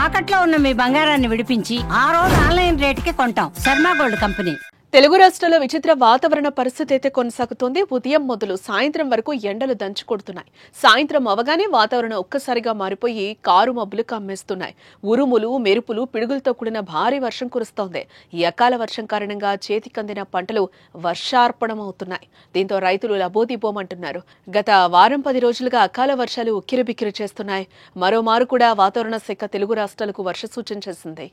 తాకట్లో ఉన్న మీ బంగారాన్ని విడిపించి ఆ రోజు ఆన్లైన్ రేటుకి కొంటాం. Sharma gold company. తెలుగు రాష్ట్రాల్లో విచిత్ర వాతావరణ పరిస్థితి అయితే కొనసాగుతోంది. ఉదయం మొదలు సాయంత్రం వరకు ఎండలు దంచుకొడుతున్నాయి. సాయంత్రం అవగానే వాతావరణం ఒక్కసారిగా మారిపోయి కారు మబ్బులు కమ్మేస్తున్నాయి. ఉరుములు, మెరుపులు, పిడుగులతో కూడిన భారీ వర్షం కురుస్తోంది. ఈ అకాల వర్షం కారణంగా చేతికందిన పంటలు వర్షార్పణమవుతున్నాయి. దీంతో రైతులు లబోదిబోమంటున్నారు. గత వారం 10 రోజులుగా అకాల వర్షాలు ఉక్కిరిబిక్కిరి చేస్తున్నాయి. మరోమారు కూడా వాతావరణ శాఖ తెలుగు రాష్ట్రాలకు వర్ష సూచన చేసింది.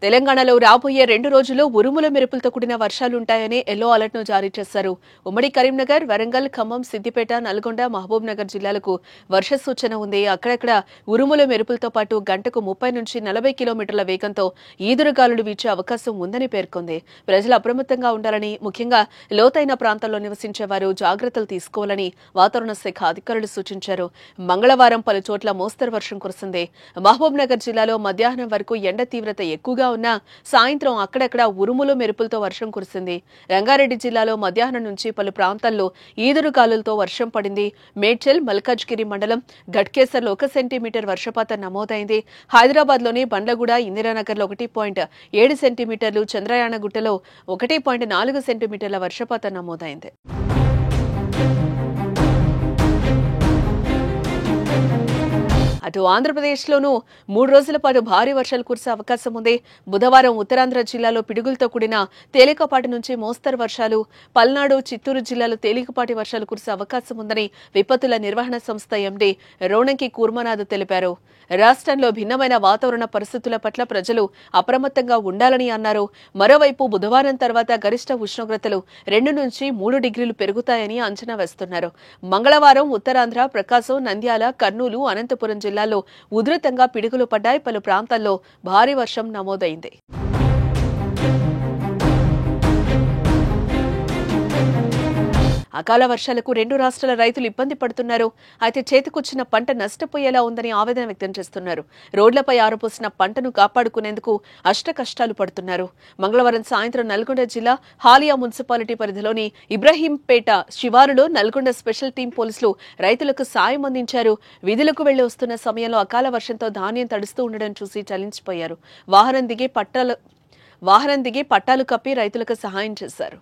తెలంగాణలో రాబోయే 2 రోజుల్లో ఉరుముల మెరుపులతో కూడిన వర్షాలుంటాయని ఎల్లో అలర్ట్ ను జారీ చేశారు. ఉమ్మడి కరీంనగర్, వరంగల్, ఖమ్మం, సిద్దిపేట, నల్గొండ, మహబూబ్ నగర్ జిల్లాలకు వర్ష సూచన ఉంది. అక్కడక్కడ ఉరుముల మెరుపులతో పాటు గంటకు 30 నుంచి 40 కిలోమీటర్ల వేగంతో ఈదురుగాలులు వీచే అవకాశం ఉందని పేర్కొంది. ప్రజలు అప్రమత్తంగా ఉండాలని, ముఖ్యంగా లోతైన ప్రాంతాల్లో నివసించేవారు జాగ్రత్తలు తీసుకోవాలని వాతావరణ శాఖ అధికారులు సూచించారు. మంగళవారం పలు చోట్ల మోస్తరు వర్షం కురిసింది. మహబూబ్ నగర్ జిల్లాలో మధ్యాహ్నం వరకు ఎండ తీవ్రత ఎక్కువగా ఉన్నా సాయంత్రం అక్కడక్కడ ఉరుములు మెరుపులతో వర్షం కురిసింది. రంగారెడ్డి జిల్లాలో మధ్యాహ్నం నుంచి పలు ప్రాంతాల్లో ఈదురుగాలులతో వర్షం పడింది. మేడ్చల్, మల్కాజ్గిరి మండలం ఘట్కేసర్లో 1 సెంటీమీటర్ వర్షపాతం నమోదైంది. హైదరాబాద్లోని బండ్లగూడ, ఇందిరానగర్లో 1.7 సెంటీమీటర్లు, చంద్రయానగుట్టలో 1.4 సెంటీమీటర్ల వర్షపాతం నమోదైంది. అటు ఆంధ్రప్రదేశ్లోనూ 3 రోజుల పాటు భారీ వర్షాలు కురిసే అవకాశం ఉంది. బుధవారం ఉత్తరాంధ్ర జిల్లాలో పిడుగులతో కూడిన తేలికపాటి నుంచి మోస్తరు వర్షాలు, పల్నాడు, చిత్తూరు జిల్లాలో తేలికపాటి వర్షాలు కురిసే అవకాశం ఉందని విపత్తుల నిర్వహణ సంస్థ ఎండీ రోణంకి కూర్మనాథ్ తెలిపారు. రాష్ట్రంలో భిన్నమైన వాతావరణ పరిస్థితుల పట్ల ప్రజలు అప్రమత్తంగా ఉండాలని అన్నారు. మరోవైపు బుధవారం తర్వాత గరిష్ట ఉష్ణోగ్రతలు 2 నుంచి 3 డిగ్రీలు పెరుగుతాయని అంచనా వేస్తున్నారు. మంగళవారం ఉత్తరాంధ్ర, ప్రకాశం, నంద్యాల, కర్నూలు, అనంతపురం జిల్లాల్లో ఉధృతంగా పిడుగులు పడ్డాయి. పలు ప్రాంతాల్లో భారీ వర్షం నమోదైంది. అకాల వర్షాలకు 2 రాష్ట్రాల రైతులు ఇబ్బంది పడుతున్నారు. అయితే చేతికొచ్చిన పంట నష్టపోయేలా ఉందని ఆవేదన వ్యక్తం చేస్తున్నారు. రోడ్లపై ఆరపోసిన పంటను కాపాడుకునేందుకు అష్టకష్టాలు పడుతున్నారు. మంగళవారం సాయంత్రం నల్గొండ జిల్లా హాలియా మున్సిపాలిటీ పరిధిలోని ఇబ్రహీంపేట శివారులో నల్గొండ స్పెషల్ టీం పోలీసులు రైతులకు సాయం అందించారు. విధులకు వెళ్లి వస్తున్న సమయంలో అకాల వర్షంతో ధాన్యం తడుస్తూ ఉండడం చూసి చలించిపోయారు. వాహనం దిగి పట్టాలు కప్పి రైతులకు సహాయం చేశారు.